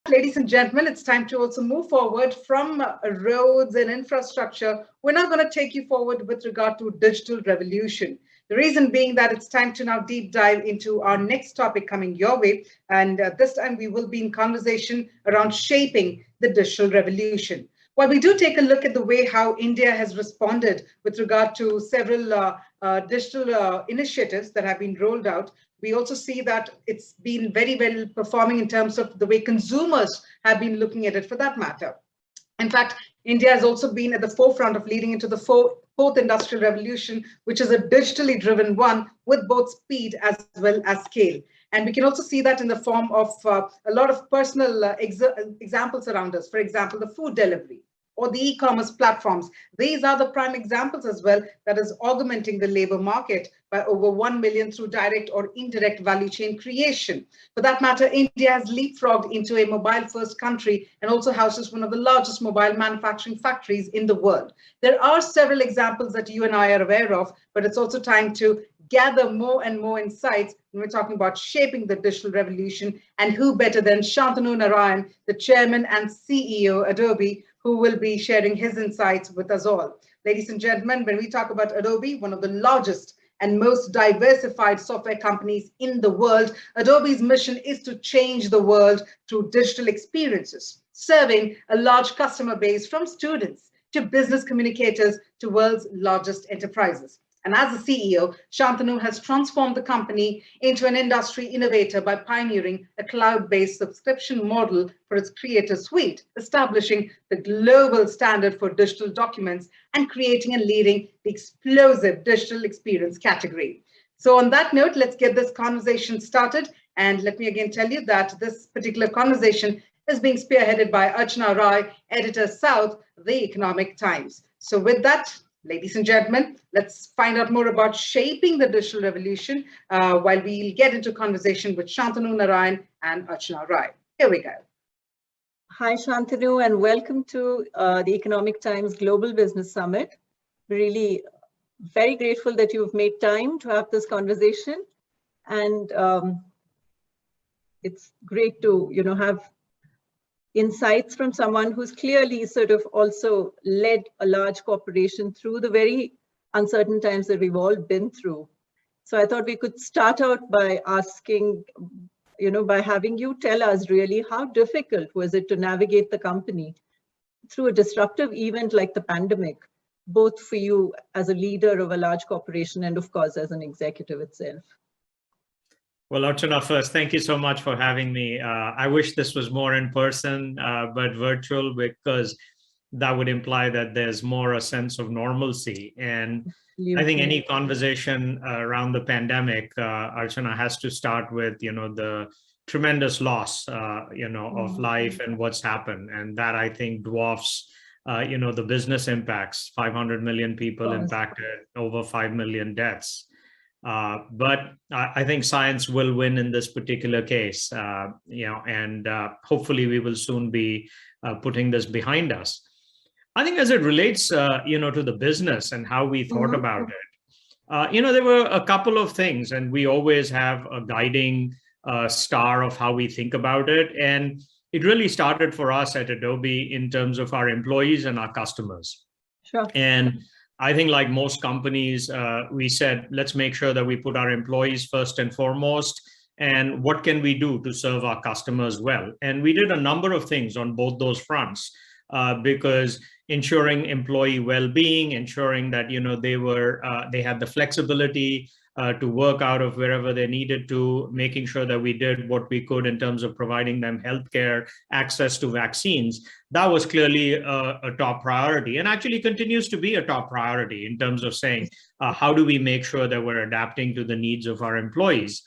ladies and gentlemen, it's time to also move forward from roads and infrastructure. We're now going to take you forward with regard to digital revolution. The reason being that it's time to now deep dive into our next topic coming your way. And this time we will be in conversation around shaping the digital revolution. While we do take a look at the way how India has responded with regard to several digital initiatives that have been rolled out, we also see that it's been very well performing in terms of the way consumers have been looking at it for that matter. In fact, India has also been at the forefront of leading into the fourth industrial revolution, which is a digitally driven one with both speed as well as scale. And we can also see that in the form of a lot of personal examples around us. For example, the food delivery or the e-commerce platforms. These are the prime examples as well that is augmenting the labor market by over 1 million through direct or indirect value chain creation. For that matter, India has leapfrogged into a mobile-first country and also houses one of the largest mobile manufacturing factories in the world. There are several examples that you and I are aware of, but it's also time to gather more and more insights when we're talking about shaping the digital revolution. And who better than Shantanu Narayen, the chairman and CEO Adobe, who will be sharing his insights with us all. Ladies and gentlemen, when we talk about Adobe, one of the largest and most diversified software companies in the world, Adobe's mission is to change the world through digital experiences, serving a large customer base from students to business communicators to world's largest enterprises. And as a CEO, Shantanu has transformed the company into an industry innovator by pioneering a cloud-based subscription model for its Creator Suite, establishing the global standard for digital documents and creating and leading the explosive digital experience category. So on that note, let's get this conversation started. And let me again tell you that this particular conversation is being spearheaded by Archana Rai, editor South, The Economic Times. So with that, ladies and gentlemen, let's find out more about shaping the digital revolution while we'll get into conversation with Shantanu Narayen and Archana Rai. Here we go. Hi, Shantanu, and welcome to the Economic Times Global Business Summit. Really very grateful that you've made time to have this conversation. And it's great to, have insights from someone who's clearly sort of also led a large corporation through the very uncertain times that we've all been through. So I thought we could start out by asking, by having you tell us really how difficult was it to navigate the company through a disruptive event like the pandemic, both for you as a leader of a large corporation and of course as an executive itself. Well, Archana, first, thank you so much for having me. I wish this was more in person, but virtual, because that would imply that there's more a sense of normalcy. And I think any conversation around the pandemic, Archana, has to start with, the tremendous loss, of life and what's happened. And that, I think, dwarfs, the business impacts, 500 million people impacted, over 5 million deaths. But I think science will win in this particular case, and hopefully we will soon be putting this behind us. I think as it relates, to the business and how we thought about it, there were a couple of things, and we always have a guiding star of how we think about it. And it really started for us at Adobe in terms of our employees and our customers. Sure. And I think like most companies, we said, let's make sure that we put our employees first and foremost, and what can we do to serve our customers well? And we did a number of things on both those fronts, because ensuring employee well-being, ensuring that, they had the flexibility to work out of wherever they needed to, making sure that we did what we could in terms of providing them healthcare, access to vaccines. That was clearly a top priority, and actually continues to be a top priority in terms of saying, how do we make sure that we're adapting to the needs of our employees?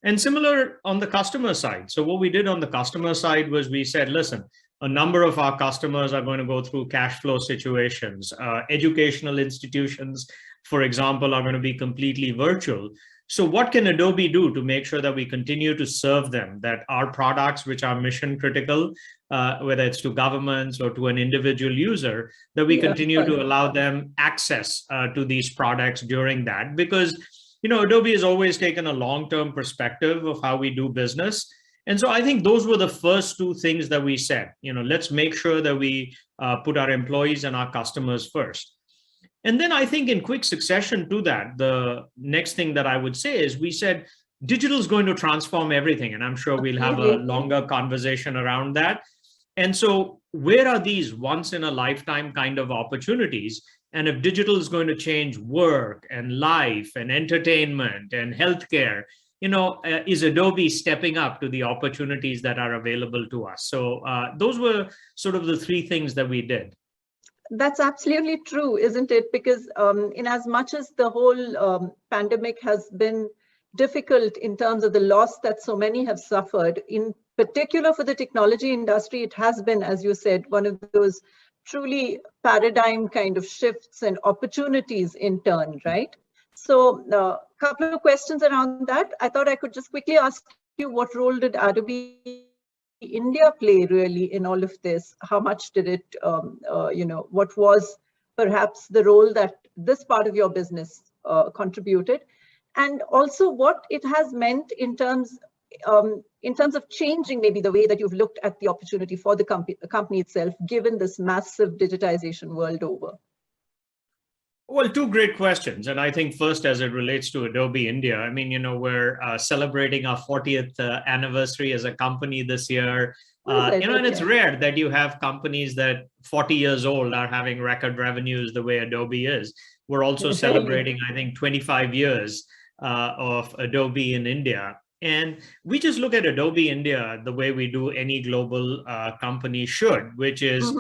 And similar on the customer side. So what we did on the customer side was we said, listen, a number of our customers are going to go through cash flow situations. Educational institutions, for example, are going to be completely virtual. So what can Adobe do to make sure that we continue to serve them, that our products, which are mission critical, whether it's to governments or to an individual user, that we continue to allow them access to these products during that? Because, Adobe has always taken a long-term perspective of how we do business. And so I think those were the first two things that we said, let's make sure that we put our employees and our customers first. And then I think in quick succession to that, the next thing that I would say is we said, digital is going to transform everything. And I'm sure we'll have a longer conversation around that. And so where are these once in a lifetime kind of opportunities? And if digital is going to change work and life and entertainment and healthcare, is Adobe stepping up to the opportunities that are available to us? So those were sort of the three things that we did. That's absolutely true, isn't it? Because in as much as the whole pandemic has been difficult in terms of the loss that so many have suffered, in particular for the technology industry, it has been, as you said, one of those truly paradigm kind of shifts and opportunities in turn, right? So a couple of questions around that. I thought I could just quickly ask you, what role did Adobe India play really in all of this? How much did it, what was perhaps the role that this part of your business contributed? And also what it has meant in terms of changing maybe the way that you've looked at the opportunity for the company itself, given this massive digitization world over? Well, two great questions. And I think first, as it relates to Adobe India, I mean, we're celebrating our 40th anniversary as a company this year. And it's rare that you have companies that 40 years old are having record revenues the way Adobe is. We're also celebrating, I think, 25 years of Adobe in India. And we just look at Adobe India the way we do any global company should, which is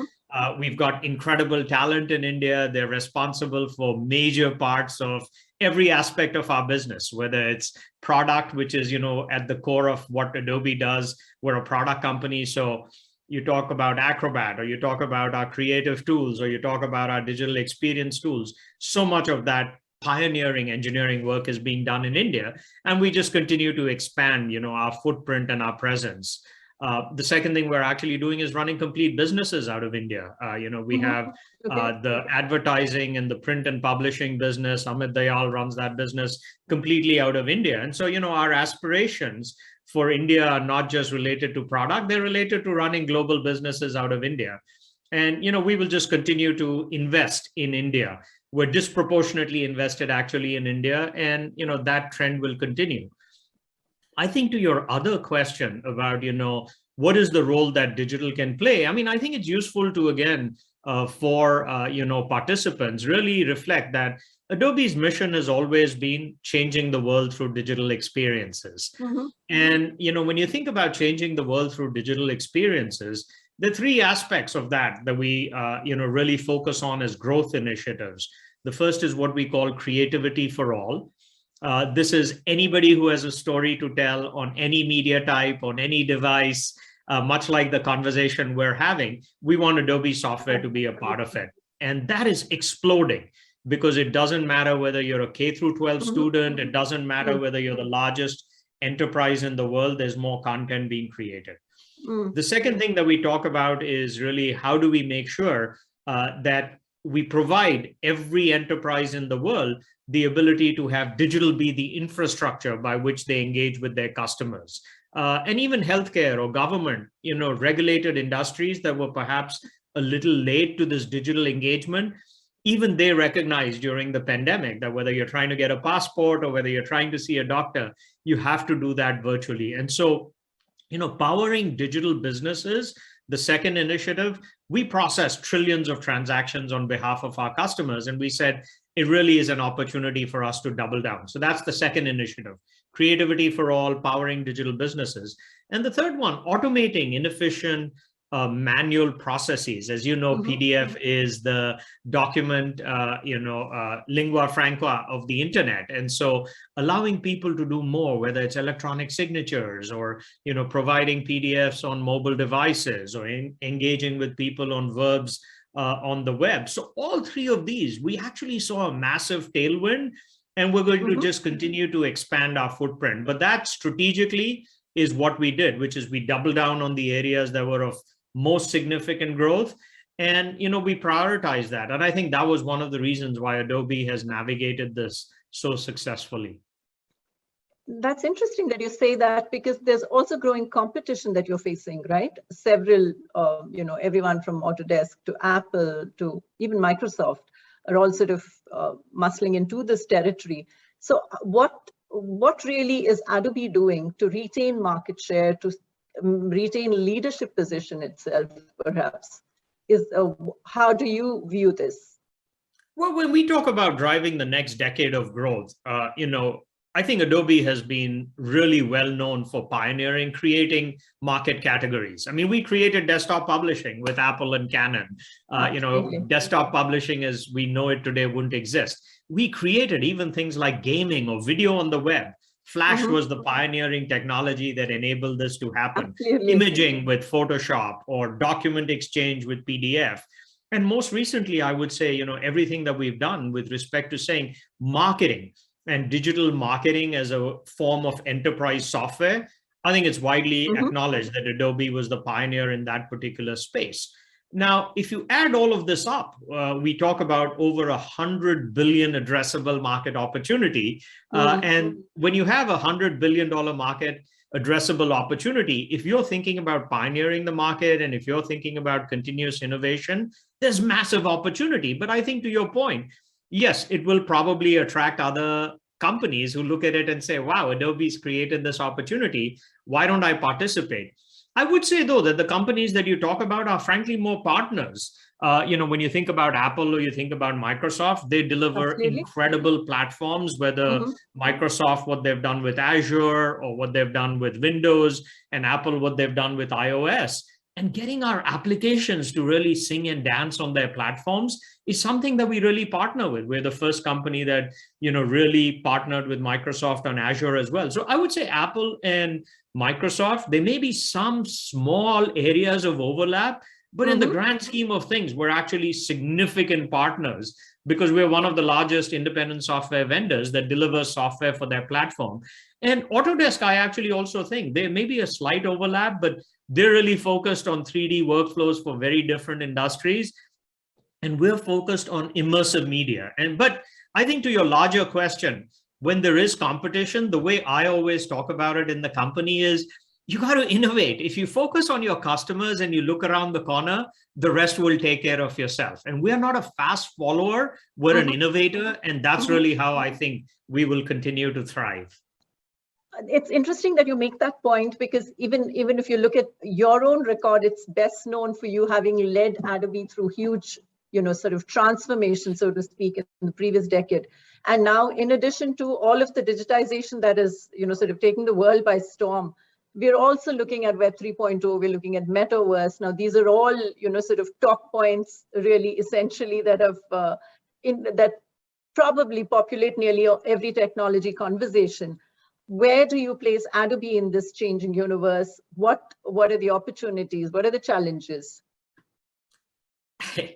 we've got incredible talent in India. They're responsible for major parts of every aspect of our business, whether it's product, which is, at the core of what Adobe does. We're a product company. So you talk about Acrobat, or you talk about our creative tools, or you talk about our digital experience tools. So much of that pioneering engineering work is being done in India. And we just continue to expand, our footprint and our presence. The second thing we're actually doing is running complete businesses out of India. We have the advertising and the print and publishing business. Amit Dayal runs that business completely out of India. And so, our aspirations for India are not just related to product, they're related to running global businesses out of India. And, we will just continue to invest in India. We're disproportionately invested actually in India, and, that trend will continue. I think to your other question about, what is the role that digital can play? I mean, I think it's useful to, again, for, participants really reflect that Adobe's mission has always been changing the world through digital experiences. And, when you think about changing the world through digital experiences, the three aspects of that we, really focus on as growth initiatives. The first is what we call creativity for all. This is anybody who has a story to tell on any media type, on any device, much like the conversation we're having. We want Adobe software to be a part of it. And that is exploding because it doesn't matter whether you're a K through 12 student. It doesn't matter whether you're the largest enterprise in the world. There's more content being created. The second thing that we talk about is really how do we make sure that we provide every enterprise in the world the ability to have digital be the infrastructure by which they engage with their customers. And even healthcare or government, regulated industries that were perhaps a little late to this digital engagement, even they recognized during the pandemic that whether you're trying to get a passport or whether you're trying to see a doctor, you have to do that virtually. And so, powering digital businesses, the second initiative, we process trillions of transactions on behalf of our customers. And we said, it really is an opportunity for us to double down. So that's the second initiative, creativity for all, powering digital businesses. And the third one, automating inefficient manual processes. As you know, PDF is the document, lingua franca of the internet. And so allowing people to do more, whether it's electronic signatures or, providing PDFs on mobile devices or engaging with people on verbs on the web. So all three of these, we actually saw a massive tailwind, and we're going to just continue to expand our footprint. But that strategically is what we did, which is we doubled down on the areas that were of most significant growth. And, we prioritize that. And I think that was one of the reasons why Adobe has navigated this so successfully. That's interesting that you say that, because there's also growing competition that you're facing, right? Several, everyone from Autodesk to Apple to even Microsoft are all sort of muscling into this territory. So what really is Adobe doing to retain market share, to retain leadership position itself, perhaps? How do you view this? Well, when we talk about driving the next decade of growth, I think Adobe has been really well known for pioneering, creating market categories. I mean, we created desktop publishing with Apple and Canon. Desktop publishing as we know it today wouldn't exist. We created even things like gaming or video on the web. Flash was the pioneering technology that enabled this to happen. Absolutely. Imaging with Photoshop or document exchange with PDF. And most recently, I would say, everything that we've done with respect to saying marketing and digital marketing as a form of enterprise software, I think it's widely acknowledged that Adobe was the pioneer in that particular space. Now, if you add all of this up, we talk about over 100 billion addressable market opportunity. And when you have $100 billion market addressable opportunity, if you're thinking about pioneering the market and if you're thinking about continuous innovation, there's massive opportunity. But I think to your point, yes, it will probably attract other companies who look at it and say, wow, Adobe's created this opportunity. Why don't I participate? I would say, though, that the companies that you talk about are frankly more partners. When you think about Apple or you think about Microsoft, they deliver incredible platforms, whether Microsoft, what they've done with Azure or what they've done with Windows, and Apple, what they've done with iOS. And getting our applications to really sing and dance on their platforms is something that we really partner with. We're the first company that, really partnered with Microsoft on Azure as well. So I would say Apple and Microsoft, there may be some small areas of overlap, but in the grand scheme of things, we're actually significant partners because we're one of the largest independent software vendors that delivers software for their platform. And Autodesk, I actually also think there may be a slight overlap, but they're really focused on 3D workflows for very different industries. And we're focused on immersive media. But I think to your larger question, when there is competition, the way I always talk about it in the company is you got to innovate. If you focus on your customers and you look around the corner, the rest will take care of yourself. And we're not a fast follower, we're an innovator. And that's really how I think we will continue to thrive. It's interesting that you make that point, because even if you look at your own record, it's best known for you having led Adobe through huge, sort of transformation, so to speak, in the previous decade. And now, in addition to all of the digitization that is, sort of taking the world by storm, we're also looking at Web 3.0, we're looking at metaverse. Now, these are all, sort of talk points, really, essentially, that have that probably populate nearly every technology conversation. Where do you place Adobe in this changing universe? What are the opportunities? What are the challenges?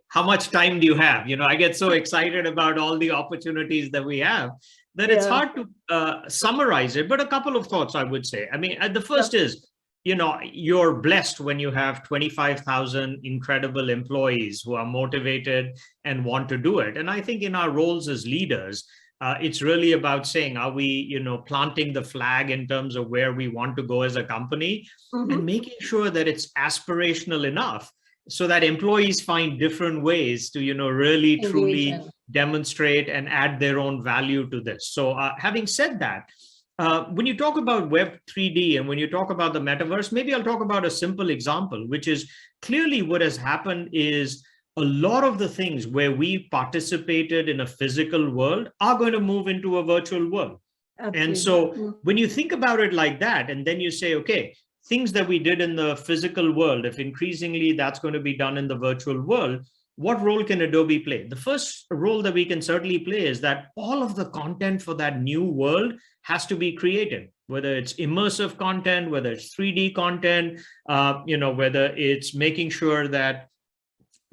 How much time do you have? I get so excited about all the opportunities that we have that it's hard to summarize it, but a couple of thoughts I would say. I mean, the first is, you're blessed when you have 25,000 incredible employees who are motivated and want to do it. And I think in our roles as leaders, it's really about saying, are we, planting the flag in terms of where we want to go as a company and making sure that it's aspirational enough so that employees find different ways to, really truly demonstrate and add their own value to this. So having said that, when you talk about Web 3D and when you talk about the metaverse, maybe I'll talk about a simple example, which is clearly what has happened is a lot of the things where we participated in a physical world are going to move into a virtual world. Absolutely. And so when you think about it like that, and then you say, okay, things that we did in the physical world, if increasingly that's going to be done in the virtual world, what role can Adobe play? The first role that we can certainly play is that all of the content for that new world has to be created, whether it's immersive content, whether it's 3D content, whether it's making sure that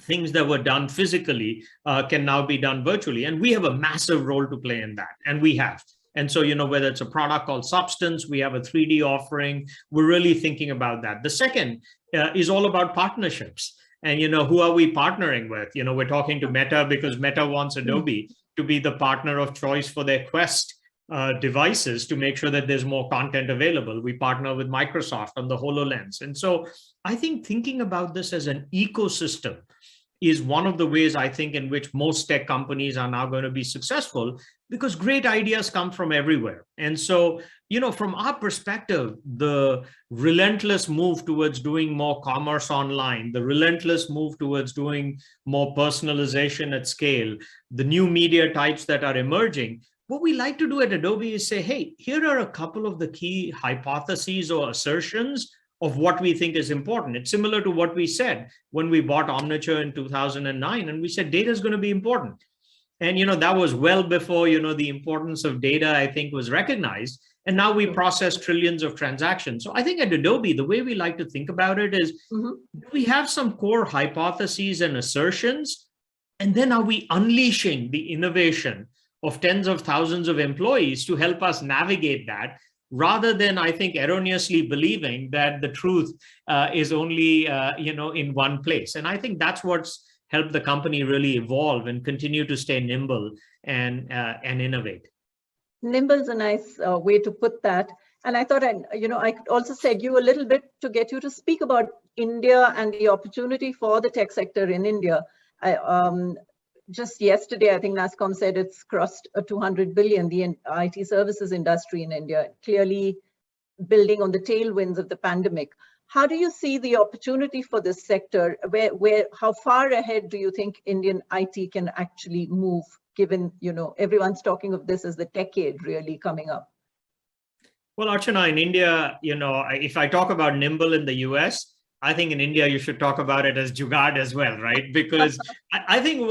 things that were done physically can now be done virtually. And we have a massive role to play in that. And we have. And so, whether it's a product called Substance, we have a 3D offering, we're really thinking about that. The second is all about partnerships. And, who are we partnering with? We're talking to Meta because Meta wants Adobe to be the partner of choice for their Quest devices to make sure that there's more content available. We partner with Microsoft on the HoloLens. And so I think thinking about this as an ecosystem is one of the ways I think in which most tech companies are now going to be successful, because great ideas come from everywhere. And so, from our perspective, the relentless move towards doing more commerce online, the relentless move towards doing more personalization at scale, the new media types that are emerging, what we like to do at Adobe is say, hey, here are a couple of the key hypotheses or assertions of what we think is important. It's similar to what we said when we bought Omniture in 2009, and we said data is going to be important. And that was well before the importance of data, I think, was recognized. And now we process trillions of transactions. So I think at Adobe, the way we like to think about it is we have some core hypotheses and assertions, and then are we unleashing the innovation of tens of thousands of employees to help us navigate that, rather than, I think, erroneously believing that the truth is only, in one place. And I think that's what's helped the company really evolve and continue to stay nimble and innovate. Nimble is a nice way to put that. And I thought, I could also seg you a little bit to get you to speak about India and the opportunity for the tech sector in India. Just yesterday, I think NASSCOM said it's crossed a 200 billion, the IT services industry in India, clearly building on the tailwinds of the pandemic. How do you see the opportunity for this sector? How far ahead do you think Indian IT can actually move, given, everyone's talking of this as the decade really coming up? Well, Archana, in India, if I talk about nimble in the US, I think in India, you should talk about it as jugaad as well, right? Because I think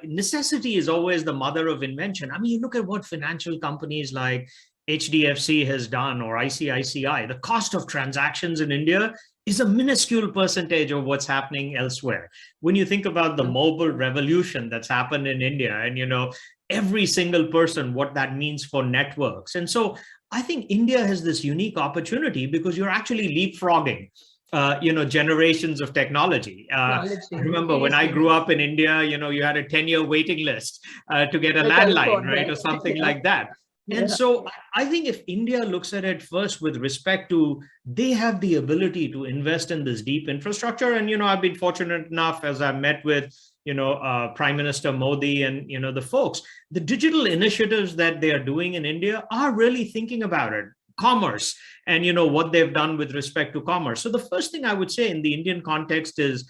necessity is always the mother of invention. I mean, you look at what financial companies like HDFC has done, or ICICI, the cost of transactions in India is a minuscule percentage of what's happening elsewhere. When you think about the mobile revolution that's happened in India, and every single person, what that means for networks. And so I think India has this unique opportunity because you're actually leapfrogging generations of technology. I remember when I grew up in India, you had a 10-year waiting list to get a landline, right? Or something like that. And so I think if India looks at it first with respect to, they have the ability to invest in this deep infrastructure. And, I've been fortunate enough as I met with, Prime Minister Modi and, the folks, the digital initiatives that they are doing in India are really thinking about it. Commerce and what they've done with respect to commerce. So the first thing I would say in the Indian context is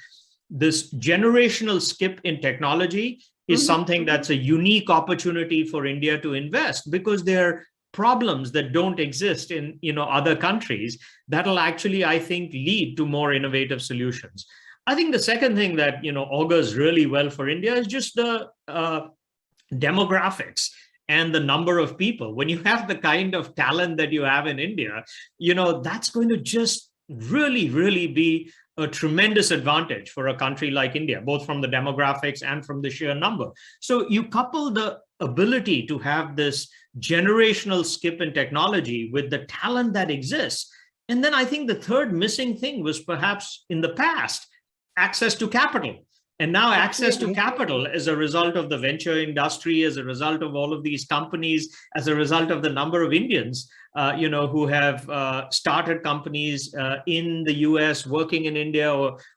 this generational skip in technology is something that's a unique opportunity for India to invest, because there are problems that don't exist in other countries that'll actually, I think, lead to more innovative solutions. I think the second thing that augurs really well for India is just the demographics and the number of people. When you have the kind of talent that you have in India, that's going to just really, really be a tremendous advantage for a country like India, both from the demographics and from the sheer number. So you couple the ability to have this generational skip in technology with the talent that exists. And then I think the third missing thing was perhaps in the past, access to capital. And now access to capital as a result of the venture industry, as a result of all of these companies, as a result of the number of Indians, who have started companies in the US, working in India,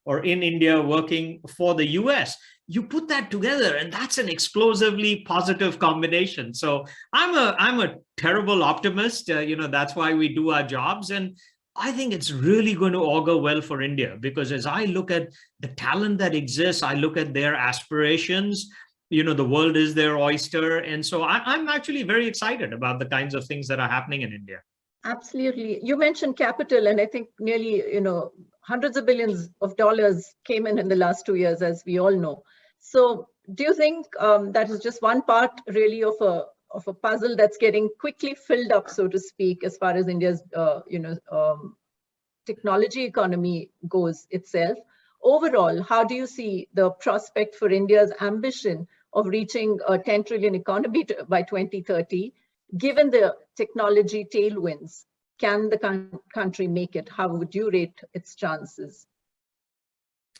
or in India, working for the US. You put that together, and that's an explosively positive combination. So I'm a terrible optimist. That's why we do our jobs. And I think it's really going to augur well for India, because as I look at the talent that exists, I look at their aspirations, the world is their oyster. And so I'm actually very excited about the kinds of things that are happening in India. Absolutely. You mentioned capital, and I think nearly, hundreds of billions of dollars came in the last 2 years, as we all know. So do you think that is just one part really of a puzzle that's getting quickly filled up, so to speak, as far as India's, technology economy goes itself? Overall, how do you see the prospect for India's ambition of reaching a 10 trillion economy by 2030, given the technology tailwinds? Can the country make it? How would you rate its chances?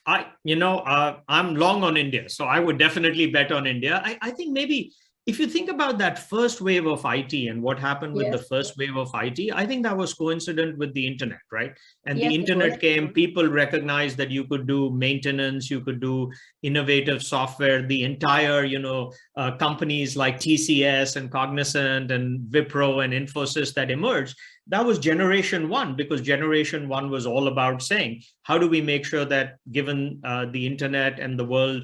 I'm long on India, so I would definitely bet on India. I think maybe if you think about that first wave of IT and what happened with the Yes. first wave of IT, I think that was coincident with the internet, right? And Yes, the it internet was. came, people recognized that you could do maintenance, you could do innovative software. The entire, companies like TCS and Cognizant and Wipro and Infosys that emerged, that was generation one, because generation one was all about saying, how do we make sure that given the internet and the world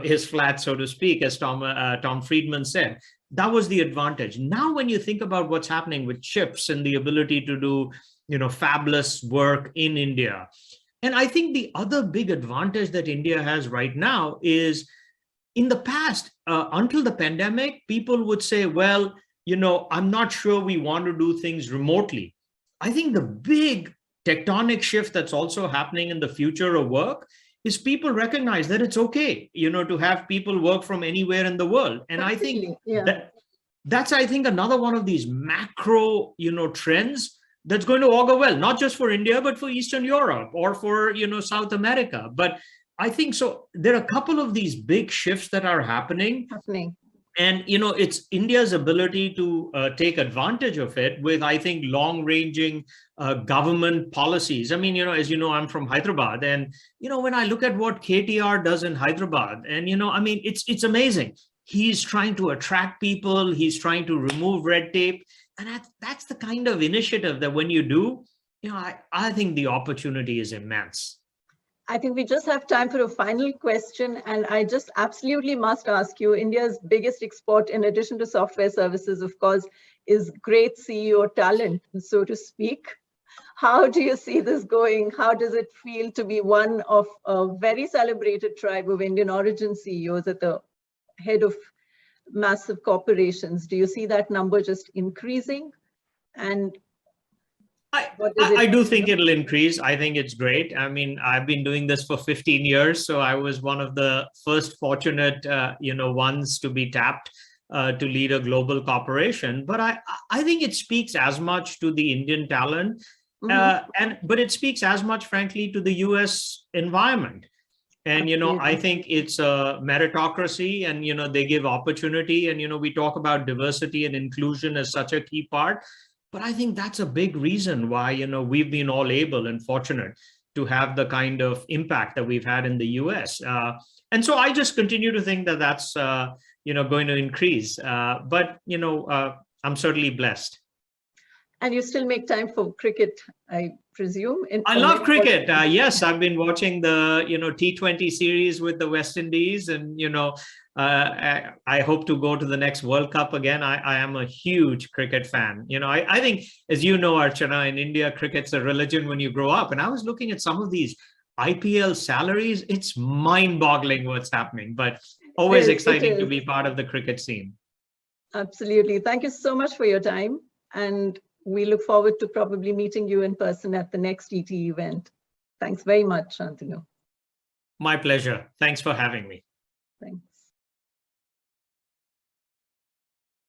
is flat, so to speak, as Tom Friedman said. That was the advantage. Now, when you think about what's happening with chips and the ability to do, fabulous work in India, and I think the other big advantage that India has right now is, in the past, until the pandemic, people would say, well, I'm not sure we want to do things remotely. I think the big tectonic shift that's also happening in the future of work is people recognize that it's okay, to have people work from anywhere in the world. And I think that's, I think, another one of these macro, trends that's going to augur well, not just for India, but for Eastern Europe or for, South America. But I think so. There are a couple of these big shifts that are happening. And, it's India's ability to take advantage of it with, I think, long-ranging government policies. I mean, as you know, I'm from Hyderabad. And, when I look at what KTR does in Hyderabad, and, I mean, it's amazing. He's trying to attract people. He's trying to remove red tape. And that's the kind of initiative that when you do, I think the opportunity is immense. I think we just have time for a final question, and I just absolutely must ask you, India's biggest export, in addition to software services, of course, is great CEO talent, so to speak. How do you see this going? How does it feel to be one of a very celebrated tribe of Indian origin CEOs at the head of massive corporations? Do you see that number just increasing? And I do think it'll increase. I think it's great. I mean, I've been doing this for 15 years, so I was one of the first fortunate, ones to be tapped to lead a global corporation. But I think it speaks as much to the Indian talent, but it speaks as much, frankly, to the US environment. And, I think it's a meritocracy, and, they give opportunity. And, we talk about diversity and inclusion as such a key part. But I think that's a big reason why, we've been all able and fortunate to have the kind of impact that we've had in the US. And so I just continue to think that that's, going to increase. But, I'm certainly blessed. And you still make time for cricket, I presume? I love cricket. Yes, I've been watching the, T20 series with the West Indies, and, I hope to go to the next World Cup again. I am a huge cricket fan. I think, as you know, Archana, in India, cricket's a religion when you grow up. And I was looking at some of these IPL salaries. It's mind-boggling what's happening, but always exciting to be part of the cricket scene. Absolutely. Thank you so much for your time. And we look forward to probably meeting you in person at the next ET event. Thanks very much, Shantanu. My pleasure. Thanks for having me. Thanks.